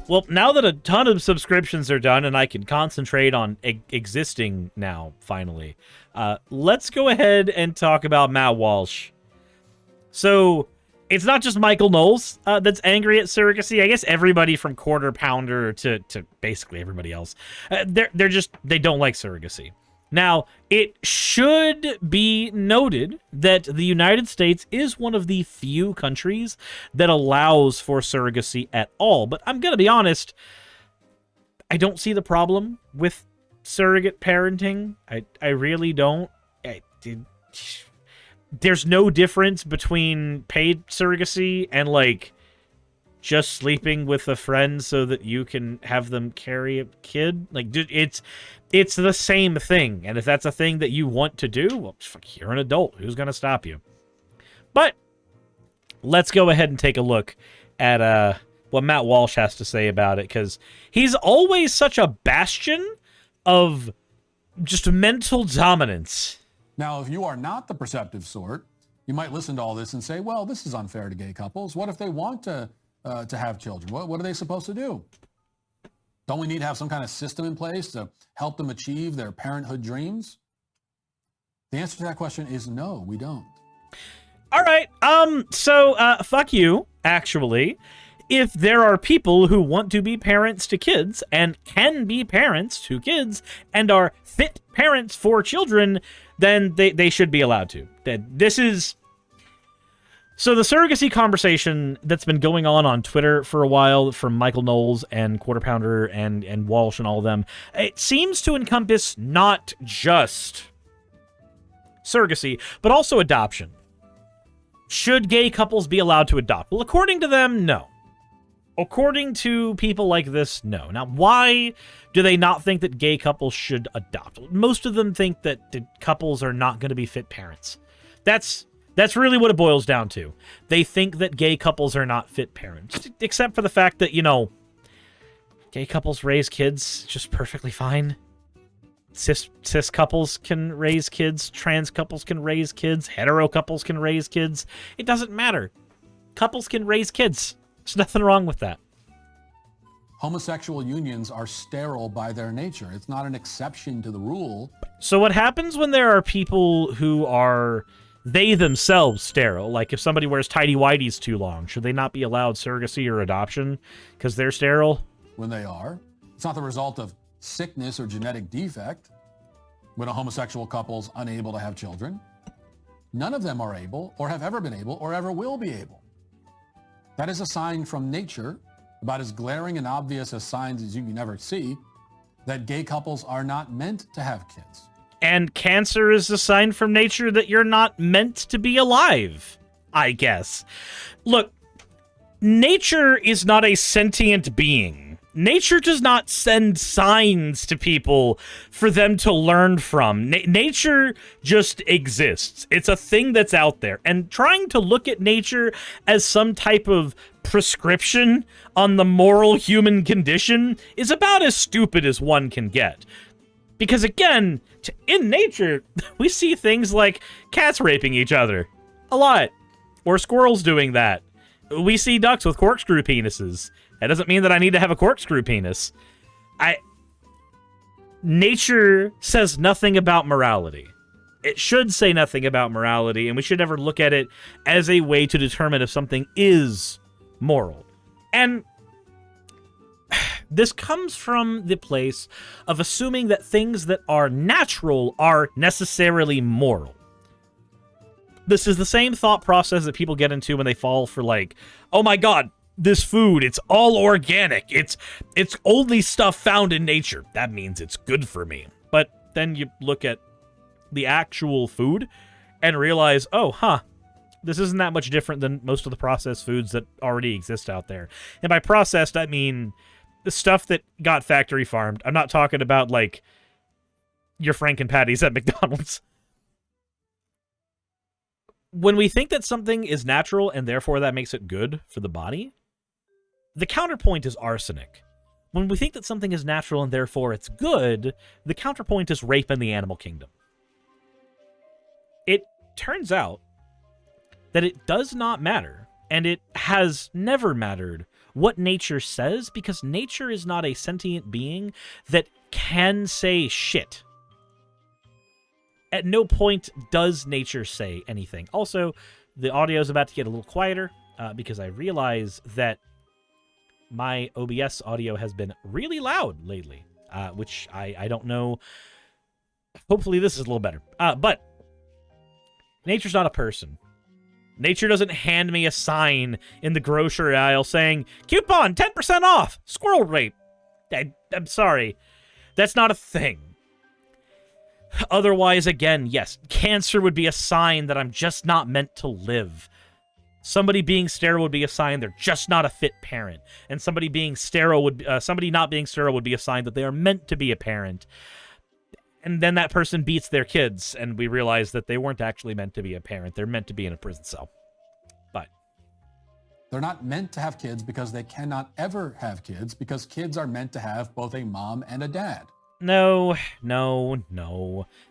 Well, now that a ton of subscriptions are done and I can concentrate on existing now, finally, let's go ahead and talk about Matt Walsh. So, it's not just Michael Knowles that's angry at surrogacy. I guess everybody from Quarter Pounder to basically everybody else, they don't like surrogacy. Now, it should be noted that the United States is one of the few countries that allows for surrogacy at all. But I'm going to be honest, I don't see the problem with surrogate parenting. I really don't. There's no difference between paid surrogacy and, like, just sleeping with a friend so that you can have them carry a kid. Like, dude, it's the same thing. And if that's a thing that you want to do, well, fuck, you're an adult. Who's going to stop you? But let's go ahead and take a look at what Matt Walsh has to say about it, because he's always such a bastion of just mental dominance. Now, if you are not the perceptive sort, you might listen to all this and say, well, this is unfair to gay couples. What if they want to have children? What are they supposed to do? Don't we need to have some kind of system in place to help them achieve their parenthood dreams? The answer to that question is no, we don't. All right. So fuck you, actually. If there are people who want to be parents to kids and can be parents to kids and are fit parents for children, then they should be allowed to. This is... So the surrogacy conversation that's been going on Twitter for a while from Michael Knowles and Quarter Pounder and Walsh and all of them, it seems to encompass not just surrogacy, but also adoption. Should gay couples be allowed to adopt? Well, according to them, no. According to people like this, no. Now, why do they not think that gay couples should adopt? Most of them think that the couples are not going to be fit parents. That's really what it boils down to. They think that gay couples are not fit parents, except for the fact that, you know, gay couples raise kids just perfectly fine. Cis couples can raise kids. Trans couples can raise kids. Hetero couples can raise kids. It doesn't matter. Couples can raise kids. There's nothing wrong with that. Homosexual unions are sterile by their nature. It's not an exception to the rule. So what happens when there are people who are... they themselves sterile? Like if somebody wears tighty-whities too long, should they not be allowed surrogacy or adoption because they're sterile? When they are. It's not the result of sickness or genetic defect. When a homosexual couple's unable to have children, none of them are able or have ever been able or ever will be able. That is a sign from nature, about as glaring and obvious as signs as you can ever see, that gay couples are not meant to have kids. And cancer is a sign from nature that you're not meant to be alive, I guess. Look, nature is not a sentient being. Nature does not send signs to people for them to learn from. Nature just exists. It's a thing that's out there. And trying to look at nature as some type of prescription on the moral human condition is about as stupid as one can get. Because again, in nature, we see things like cats raping each other a lot, or squirrels doing that. We see ducks with corkscrew penises. That doesn't mean that I need to have a corkscrew penis. Nature says nothing about morality. It should say nothing about morality, and we should never look at it as a way to determine if something is moral. And this comes from the place of assuming that things that are natural are necessarily moral. This is the same thought process that people get into when they fall for, like, oh my god, this food, it's all organic. It's only stuff found in nature. That means it's good for me. But then you look at the actual food and realize, oh, this isn't that much different than most of the processed foods that already exist out there. And by processed, I mean the stuff that got factory farmed. I'm not talking about, like, your Franken patties at McDonald's. When we think that something is natural and therefore that makes it good for the body, the counterpoint is arsenic. When we think that something is natural and therefore it's good, the counterpoint is rape in the animal kingdom. It turns out that it does not matter, and it has never mattered, what nature says, because nature is not a sentient being that can say shit. At no point does nature say anything. Also, the audio is about to get a little quieter because I realize that my OBS audio has been really loud lately, which I don't know. Hopefully this is a little better. But nature's not a person. Nature doesn't hand me a sign in the grocery aisle saying, coupon, 10% off, squirrel rape. I'm sorry. That's not a thing. Otherwise, again, yes, cancer would be a sign that I'm just not meant to live. Somebody being sterile would be a sign they're just not a fit parent. And somebody being sterile would, somebody not being sterile would be a sign that they are meant to be a parent. And then that person beats their kids, and we realize that they weren't actually meant to be a parent. They're meant to be in a prison cell. But they're not meant to have kids because they cannot ever have kids, because kids are meant to have both a mom and a dad. No.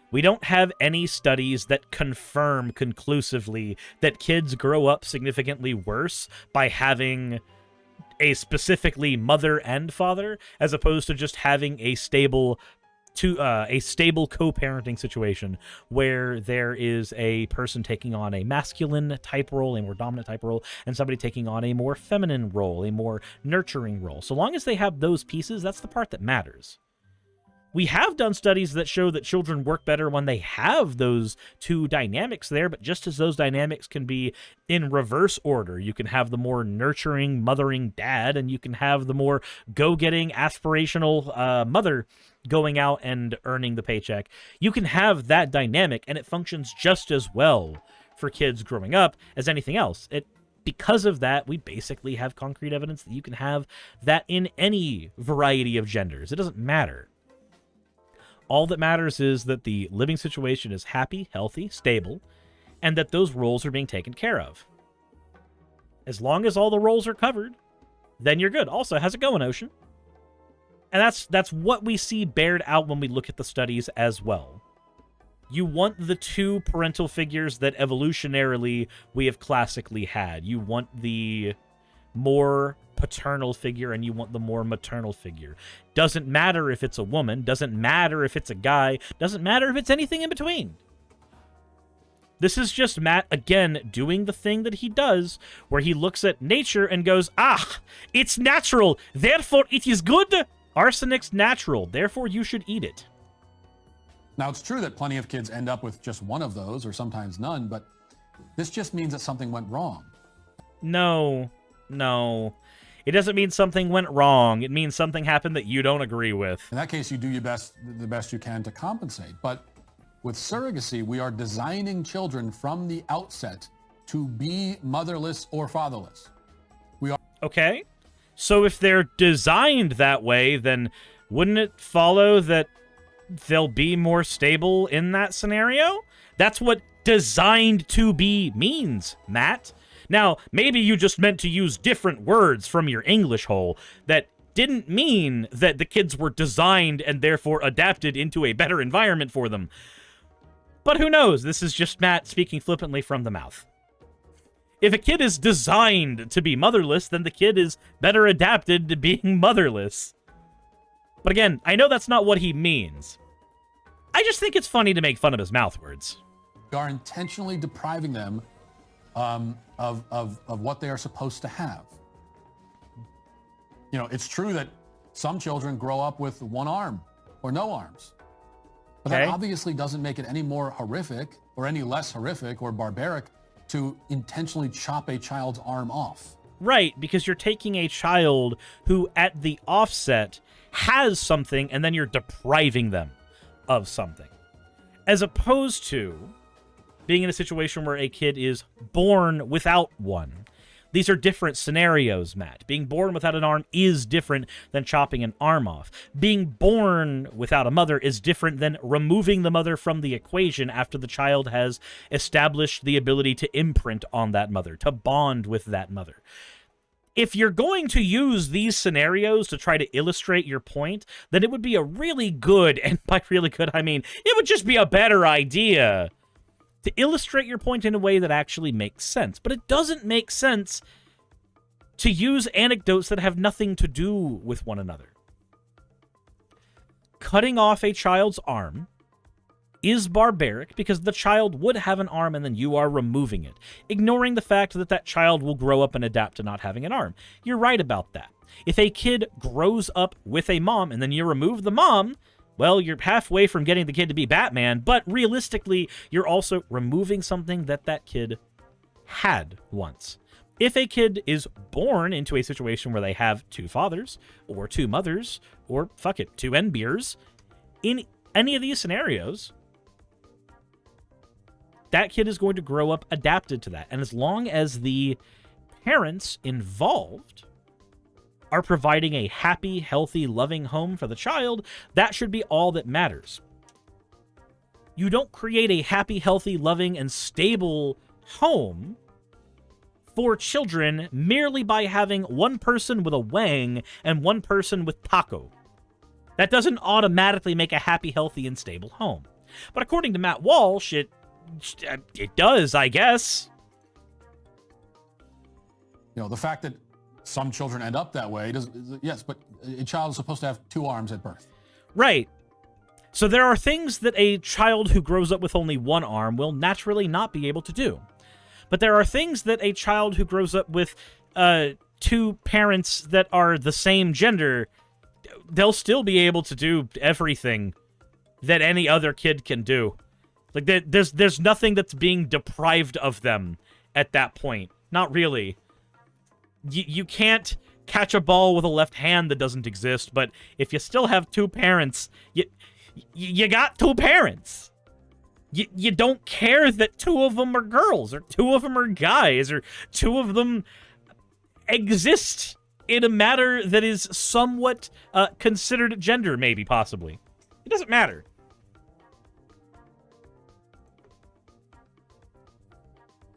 We don't have any studies that confirm conclusively that kids grow up significantly worse by having a specifically mother and father, as opposed to just having a stable co-parenting situation where there is a person taking on a masculine type role, a more dominant type role, and somebody taking on a more feminine role, a more nurturing role. So long as they have those pieces, that's the part that matters. We have done studies that show that children work better when they have those two dynamics there, but just as those dynamics can be in reverse order, you can have the more nurturing, mothering dad, and you can have the more go-getting, aspirational mother going out and earning the paycheck. You can have that dynamic, and it functions just as well for kids growing up as anything else. Because of that, we basically have concrete evidence that you can have that in any variety of genders. It doesn't matter. All that matters is that the living situation is happy, healthy, stable, and that those roles are being taken care of. As long as all the roles are covered, then you're good. Also, how's it going, Ocean? And that's what we see bared out when we look at the studies as well. You want the two parental figures that evolutionarily we have classically had. You want the more paternal figure and you want the more maternal figure. Doesn't matter if it's a woman, doesn't matter if it's a guy, doesn't matter if it's anything in between. This is just Matt, again, doing the thing that he does, where he looks at nature and goes, it's natural, therefore it is good. Arsenic's natural, therefore you should eat it. Now, it's true that plenty of kids end up with just one of those, or sometimes none, but this just means that something went wrong. No. It doesn't mean something went wrong. It means something happened that you don't agree with. In that case, you do the best you can to compensate. But with surrogacy, we are designing children from the outset to be motherless or fatherless. Okay. So if they're designed that way, then wouldn't it follow that they'll be more stable in that scenario? That's what designed to be means, Matt. Now, maybe you just meant to use different words from your English hole that didn't mean that the kids were designed and therefore adapted into a better environment for them. But who knows? This is just Matt speaking flippantly from the mouth. If a kid is designed to be motherless, then the kid is better adapted to being motherless. But again, I know that's not what he means. I just think it's funny to make fun of his mouth words. We are intentionally depriving them of what they are supposed to have. You know, it's true that some children grow up with one arm or no arms. But that obviously doesn't make it any more horrific or any less horrific or barbaric to intentionally chop a child's arm off. Right, because you're taking a child who at the offset has something and then you're depriving them of something. As opposed to being in a situation where a kid is born without one. These are different scenarios, Matt. Being born without an arm is different than chopping an arm off. Being born without a mother is different than removing the mother from the equation after the child has established the ability to imprint on that mother, to bond with that mother. If you're going to use these scenarios to try to illustrate your point, then it would be a really good, and by really good I mean, it would just be a better idea to illustrate your point in a way that actually makes sense. But it doesn't make sense to use anecdotes that have nothing to do with one another. Cutting off a child's arm is barbaric because the child would have an arm and then you are removing it, ignoring the fact that that child will grow up and adapt to not having an arm. You're right about that. If a kid grows up with a mom and then you remove the mom, well, you're halfway from getting the kid to be Batman, but realistically, you're also removing something that that kid had once. If a kid is born into a situation where they have two fathers, or two mothers, or, fuck it, two NBers, in any of these scenarios, that kid is going to grow up adapted to that. And as long as the parents involved are providing a happy, healthy, loving home for the child, that should be all that matters. You don't create a happy, healthy, loving, and stable home for children merely by having one person with a wang and one person with taco. That doesn't automatically make a happy, healthy, and stable home. But according to Matt Walsh, it does, I guess. You know, the fact that some children end up that way, yes, but a child is supposed to have two arms at birth. Right. So there are things that a child who grows up with only one arm will naturally not be able to do. But there are things that a child who grows up with two parents that are the same gender, they'll still be able to do everything that any other kid can do. Like, there's nothing that's being deprived of them at that point. Not really. You can't catch a ball with a left hand that doesn't exist, but if you still have two parents, you got two parents. You don't care that two of them are girls, or two of them are guys, or two of them exist in a matter that is somewhat considered gender, maybe, possibly. It doesn't matter.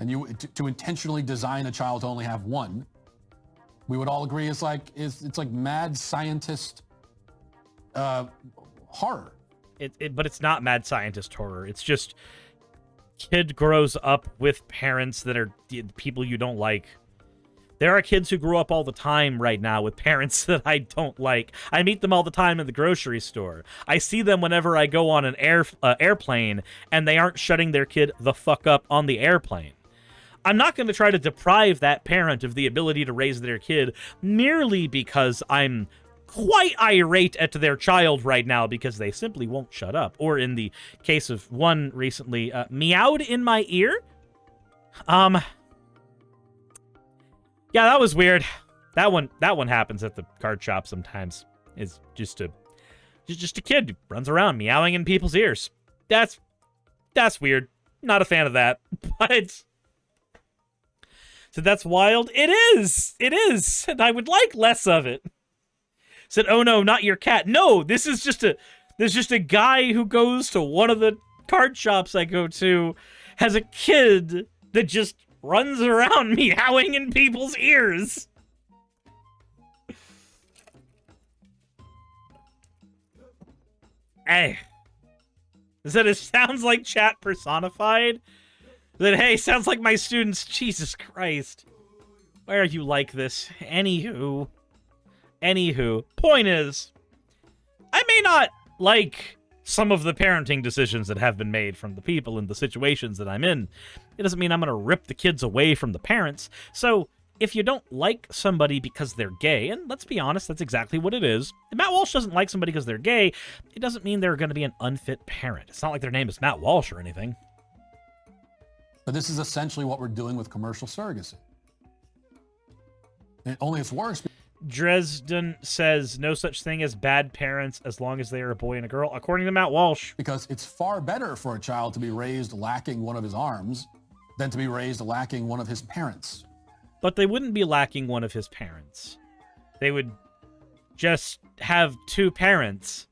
And to intentionally design a child to only have one, we would all agree it's like mad scientist horror. But it's not mad scientist horror. It's just kid grows up with parents that are people you don't like. There are kids who grow up all the time right now with parents that I don't like. I meet them all the time in the grocery store. I see them whenever I go on an airplane, and they aren't shutting their kid the fuck up on the airplane. I'm not going to try to deprive that parent of the ability to raise their kid merely because I'm quite irate at their child right now because they simply won't shut up. Or in the case of one recently, meowed in my ear. Yeah, that was weird. That one happens at the card shop sometimes. It's just a kid who runs around meowing in people's ears. That's weird. Not a fan of that. But so that's wild. It is. And I would like less of it. Said, oh no, not your cat. No, there's just a guy who goes to one of the card shops I go to, has a kid that just runs around meowing in people's ears. Hey. Said it sounds like chat personified. That, hey, sounds like my students. Jesus Christ. Why are you like this? Anywho, point is, I may not like some of the parenting decisions that have been made from the people in the situations that I'm in. It doesn't mean I'm going to rip the kids away from the parents. So if you don't like somebody because they're gay, and let's be honest, that's exactly what it is. If Matt Walsh doesn't like somebody because they're gay, it doesn't mean they're going to be an unfit parent. It's not like their name is Matt Walsh or anything. But this is essentially what we're doing with commercial surrogacy. And only it's worse. Dresden says no such thing as bad parents as long as they are a boy and a girl, according to Matt Walsh. Because it's far better for a child to be raised lacking one of his arms than to be raised lacking one of his parents. But they wouldn't be lacking one of his parents. They would just have two parents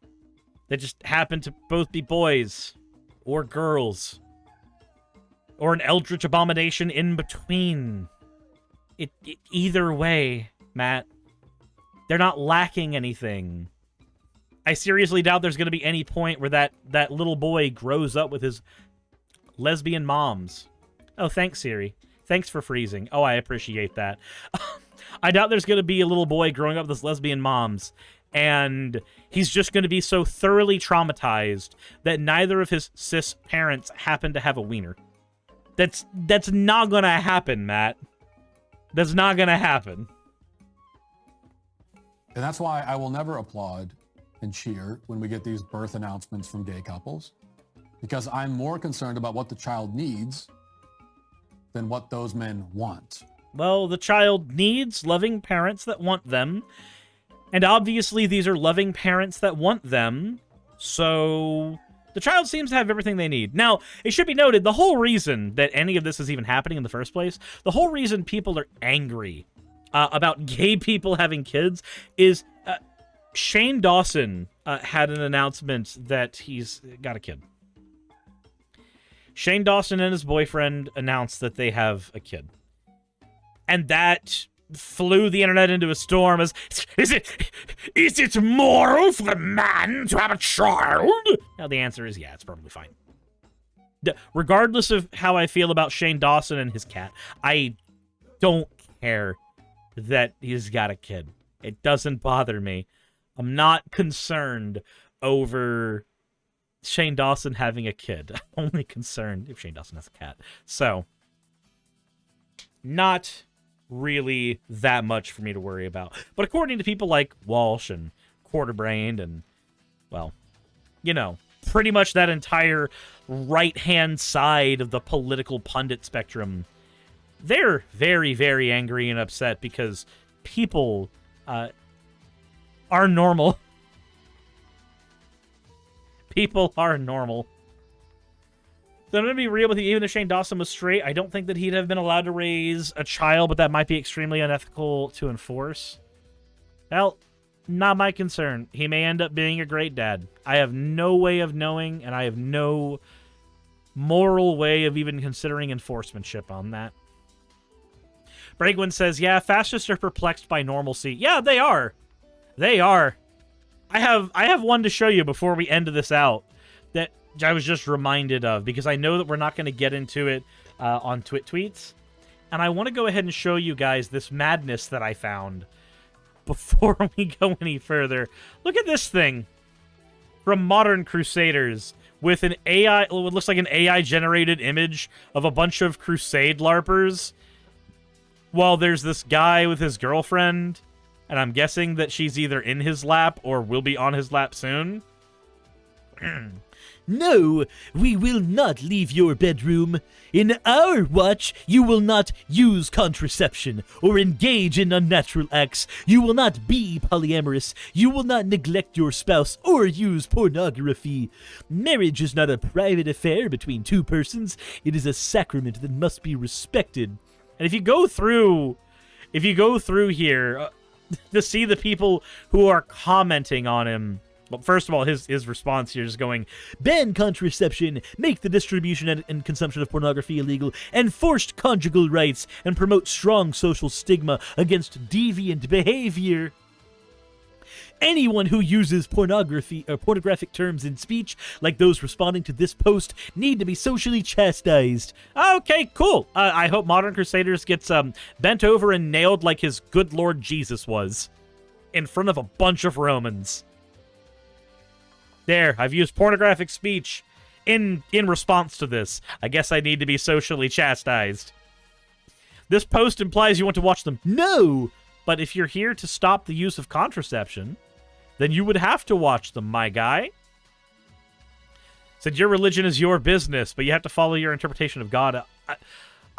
that just happen to both be boys or girls. Or an eldritch abomination in between. Either way, Matt, they're not lacking anything. I seriously doubt there's going to be any point where that little boy grows up with his lesbian moms. Oh, thanks, Siri. Thanks for freezing. Oh, I appreciate that. I doubt there's going to be a little boy growing up with his lesbian moms, and he's just going to be so thoroughly traumatized that neither of his cis parents happen to have a wiener. That's not going to happen, Matt. That's not going to happen. And that's why I will never applaud and cheer when we get these birth announcements from gay couples, because I'm more concerned about what the child needs than what those men want. Well, the child needs loving parents that want them, and obviously these are loving parents that want them, so the child seems to have everything they need. Now, it should be noted, the whole reason that any of this is even happening in the first place, the whole reason people are angry about gay people having kids is Shane Dawson had an announcement that he's got a kid. Shane Dawson and his boyfriend announced that they have a kid. And that flew the internet into a storm as, is it moral for a man to have a child? Now, the answer is yeah, it's perfectly fine. Regardless of how I feel about Shane Dawson and his cat, I don't care that he's got a kid. It doesn't bother me. I'm not concerned over Shane Dawson having a kid. I'm only concerned if Shane Dawson has a cat. So, not really that much for me to worry about. But according to people like Walsh and Quarterbrained and, well, you know, pretty much that entire right-hand side of the political pundit spectrum, they're very, very angry and upset because people are normal. People are normal. So I'm going to be real with you. Even if Shane Dawson was straight, I don't think that he'd have been allowed to raise a child, but that might be extremely unethical to enforce. Well, not my concern. He may end up being a great dad. I have no way of knowing, and I have no moral way of even considering enforcementship on that. Bragwin says, yeah, fascists are perplexed by normalcy. Yeah, they are. They are. I have one to show you before we end this out that I was just reminded of, because I know that we're not going to get into it on tweets. And I want to go ahead and show you guys this madness that I found before we go any further. Look at this thing from Modern Crusaders with an AI, what looks like an AI-generated image of a bunch of Crusade LARPers, while there's this guy with his girlfriend, and I'm guessing that she's either in his lap or will be on his lap soon. No, we will not leave your bedroom. In our watch, you will not use contraception or engage in unnatural acts. You will not be polyamorous. You will not neglect your spouse or use pornography. Marriage is not a private affair between two persons. It is a sacrament that must be respected. And if you go through here to see the people who are commenting on him, well, first of all, his response here is going, ban contraception, make the distribution and consumption of pornography illegal, enforce conjugal rights, and promote strong social stigma against deviant behavior. Anyone who uses pornography or pornographic terms in speech, like those responding to this post, need to be socially chastised. Okay, cool. I hope Modern Crusaders gets bent over and nailed like his good Lord Jesus was, in front of a bunch of Romans. There, I've used pornographic speech in response to this. I guess I need to be socially chastised. This post implies you want to watch them. No! But if you're here to stop the use of contraception, then you would have to watch them, my guy. Said your religion is your business, but you have to follow your interpretation of God.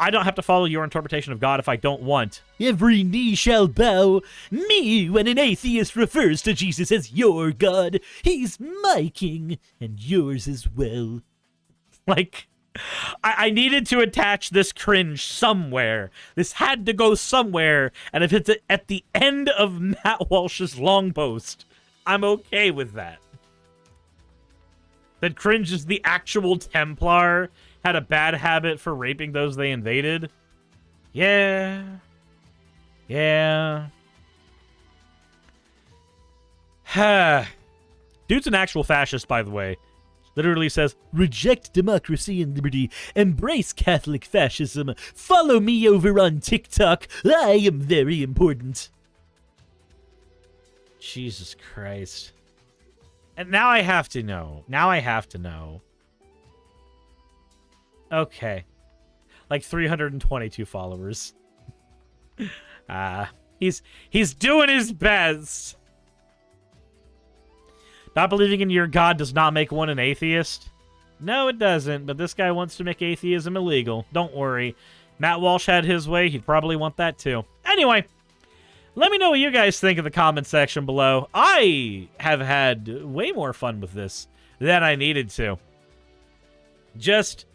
I don't have to follow your interpretation of God if I don't want. Every knee shall bow. Me, when an atheist refers to Jesus as your God. He's my king, and yours as well. Like, I needed to attach this cringe somewhere. This had to go somewhere, and if it's at the end of Matt Walsh's long post, I'm okay with that. That cringe is the actual Templar had a bad habit for raping those they invaded. Yeah. Yeah. Dude's an actual fascist, by the way. Literally says, Reject democracy and liberty. Embrace Catholic fascism. Follow me over on TikTok. I am very important. Jesus Christ. And now I have to know. Now I have to know. Okay. Like 322 followers. He's doing his best. Not believing in your God does not make one an atheist. No, it doesn't, but this guy wants to make atheism illegal. Don't worry. Matt Walsh had his way. He'd probably want that too. Anyway, let me know what you guys think in the comment section below. I have had way more fun with this than I needed to. Just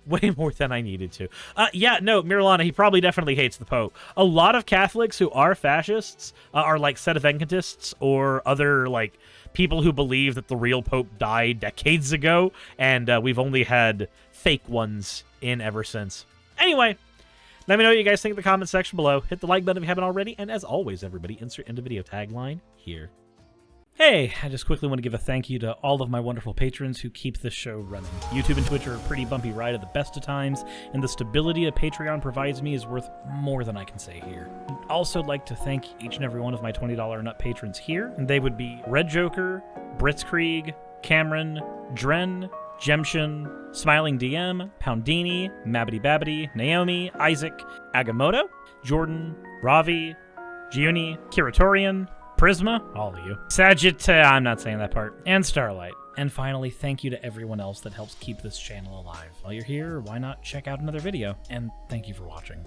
way more than I needed to. Yeah, no, Mirlana, he probably definitely hates the Pope. A lot of Catholics who are fascists are like sedevacantist or other like people who believe that the real Pope died decades ago, and we've only had fake ones in ever since. Anyway, let me know what you guys think in the comment section below. Hit the like button if you haven't already, and as always, everybody, insert into video tagline here. Hey, I just quickly want to give a thank you to all of my wonderful patrons who keep this show running. YouTube and Twitch are a pretty bumpy ride at the best of times, and the stability a Patreon provides me is worth more than I can say here. I'd also like to thank each and every one of my $20 and up patrons here, and they would be Red Joker, Britzkrieg, Cameron, Dren, Jemshin, Smiling DM, Poundini, Mabbity Babbity, Naomi, Isaac, Agamotto, Jordan, Ravi, Giuni, Kiratorian, Prisma, all of you. I'm not saying that part. And Starlight. And finally, thank you to everyone else that helps keep this channel alive. While you're here, why not check out another video? And thank you for watching.